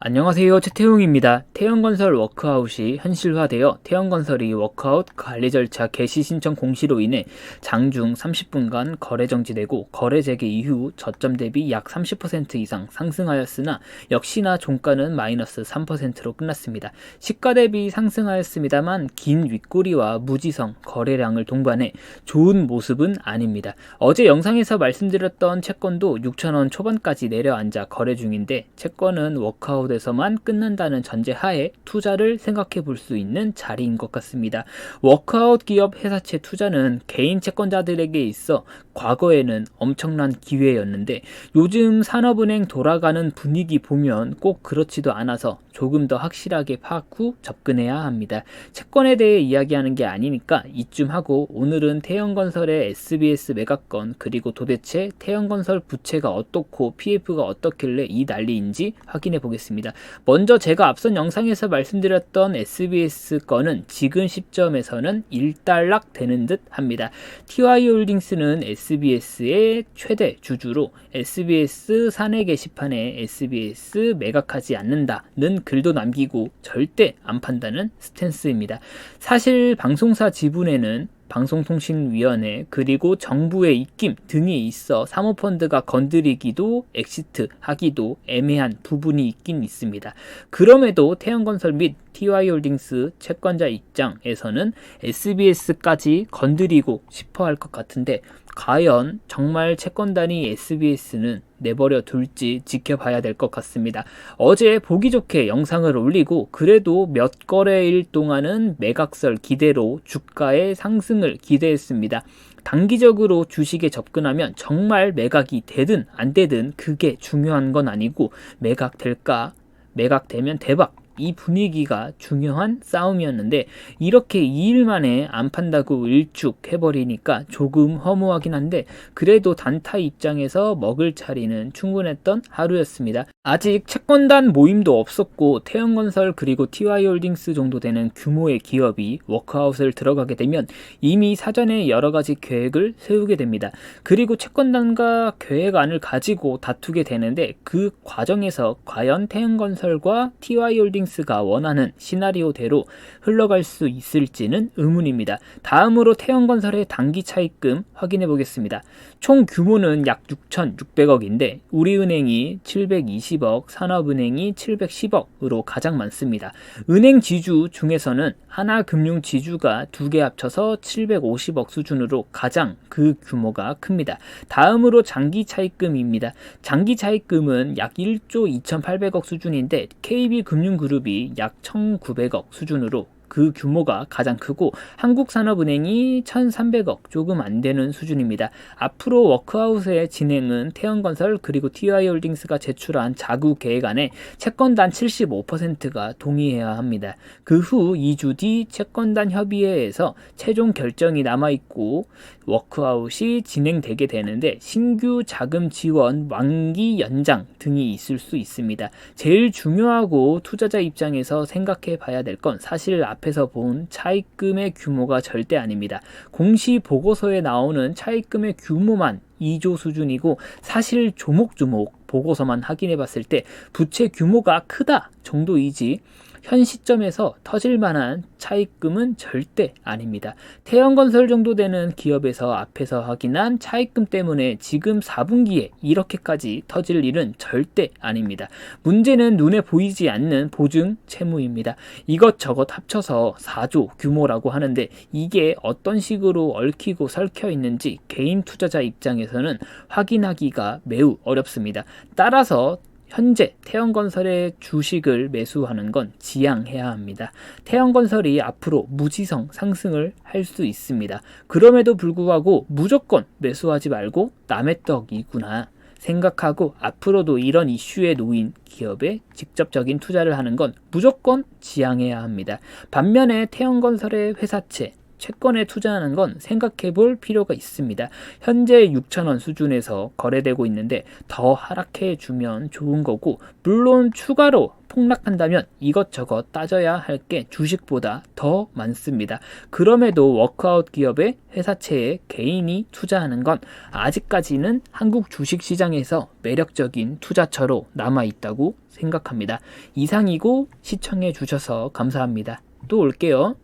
안녕하세요. 최태웅입니다. 태영건설 워크아웃이 현실화되어 태영건설이 워크아웃 관리 절차 개시 신청 공시로 인해 장중 30분간 거래 정지되고 거래 재개 이후 저점 대비 약 30% 이상 상승하였으나 역시나 종가는 마이너스 3%로 끝났습니다. 시가 대비 상승하였습니다만 긴 윗꼬리와 무지성 거래량을 동반해 좋은 모습은 아닙니다. 어제 영상에서 말씀드렸던 채권도 6,000원 초반까지 내려앉아 거래 중인데 채권은 워크아웃 에서만 끝난다는 전제하에 투자를 생각해 볼 수 있는 자리인 것 같습니다. 워크아웃 기업 회사채 투자는 개인 채권자들에게 있어 과거에는 엄청난 기회였는데 요즘 산업은행 돌아가는 분위기 보면 꼭 그렇지도 않아서 조금 더 확실하게 파악 후 접근해야 합니다. 채권에 대해 이야기하는 게 아니니까 이쯤 하고 오늘은 태영건설의 SBS 매각건 그리고 도대체 태영건설 부채가 어떻고 PF가 어떻길래 이 난리인지 확인해 보겠습니다. 먼저 제가 앞선 영상에서 말씀드렸던 SBS 건은 지금 시점에서는 일단락 되는 듯 합니다. TY홀딩스는 SBS의 최대 주주로 SBS 사내 게시판에 SBS 매각하지 않는다는 글도 남기고 절대 안 판다는 스탠스입니다. 사실 방송사 지분에는 방송통신위원회 그리고 정부의 입김 등이 있어 사모펀드가 건드리기도 엑시트 하기도 애매한 부분이 있긴 있습니다. 그럼에도 태영건설 및 TY홀딩스 채권자 입장에서는 SBS까지 건드리고 싶어 할 것 같은데 과연 정말 채권단이 SBS는 내버려 둘지 지켜봐야 될 것 같습니다. 어제 보기 좋게 영상을 올리고 그래도 몇 거래일 동안은 매각설 기대로 주가의 상승을 기대했습니다. 단기적으로 주식에 접근하면 정말 매각이 되든 안 되든 그게 중요한 건 아니고 매각될까? 매각되면 대박! 이 분위기가 중요한 싸움이었는데 이렇게 2일 만에 안 판다고 일축해버리니까 조금 허무하긴 한데 그래도 단타 입장에서 먹을 자리는 충분했던 하루였습니다. 아직 채권단 모임도 없었고 태영건설 그리고 TY홀딩스 정도 되는 규모의 기업이 워크아웃을 들어가게 되면 이미 사전에 여러가지 계획을 세우게 됩니다. 그리고 채권단과 계획안을 가지고 다투게 되는데 그 과정에서 과연 태영건설과 TY홀딩스 가 원하는 시나리오대로 흘러갈 수 있을지는 의문입니다. 다음으로 태영건설의 단기 차입금 확인해 보겠습니다. 총 규모는 약 6,600억인데 우리은행이 720억, 산업은행이 710억으로 가장 많습니다. 은행 지주 중에서는 하나금융지주가 두 개 합쳐서 750억 수준으로 가장 그 규모가 큽니다. 다음으로 장기 차입금입니다. 장기 차입금은 약 1조 2,800억 수준인데 KB금융그룹이 약 1,900억 수준으로 그 규모가 가장 크고 한국산업은행이 1,300억 조금 안 되는 수준입니다. 앞으로 워크아웃의 진행은 태영건설 그리고 TY홀딩스가 제출한 자구 계획안에 채권단 75%가 동의해야 합니다. 그 후 2주 뒤 채권단 협의회에서 최종 결정이 남아있고 워크아웃이 진행되게 되는데 신규 자금 지원, 만기 연장 등이 있을 수 있습니다. 제일 중요하고 투자자 입장에서 생각해 봐야 될 건 사실 앞에서 본 차입금의 규모가 절대 아닙니다. 공시 보고서에 나오는 차입금의 규모만 2조 수준이고 사실 조목조목 보고서만 확인해 봤을 때 부채 규모가 크다 정도이지 현 시점에서 터질 만한 차입금은 절대 아닙니다. 태영건설 정도 되는 기업에서 앞에서 확인한 차입금 때문에 지금 4분기에 이렇게까지 터질 일은 절대 아닙니다. 문제는 눈에 보이지 않는 보증 채무입니다. 이것저것 합쳐서 4조 규모라고 하는데 이게 어떤 식으로 얽히고 설켜 있는지 개인 투자자 입장에서는 확인하기가 매우 어렵습니다. 따라서 현재 태영건설의 주식을 매수하는 건 지양해야 합니다. 태영건설이 앞으로 무지성 상승을 할 수 있습니다. 그럼에도 불구하고 무조건 매수하지 말고 남의 떡이구나 생각하고 앞으로도 이런 이슈에 놓인 기업에 직접적인 투자를 하는 건 무조건 지양해야 합니다. 반면에 태영건설의 회사채 채권에 투자하는 건 생각해 볼 필요가 있습니다. 현재 6,000원 수준에서 거래되고 있는데 더 하락해 주면 좋은 거고 물론 추가로 폭락한다면 이것저것 따져야 할 게 주식보다 더 많습니다. 그럼에도 워크아웃 기업의 회사채에 개인이 투자하는 건 아직까지는 한국 주식시장에서 매력적인 투자처로 남아있다고 생각합니다. 이상이고 시청해 주셔서 감사합니다. 또 올게요.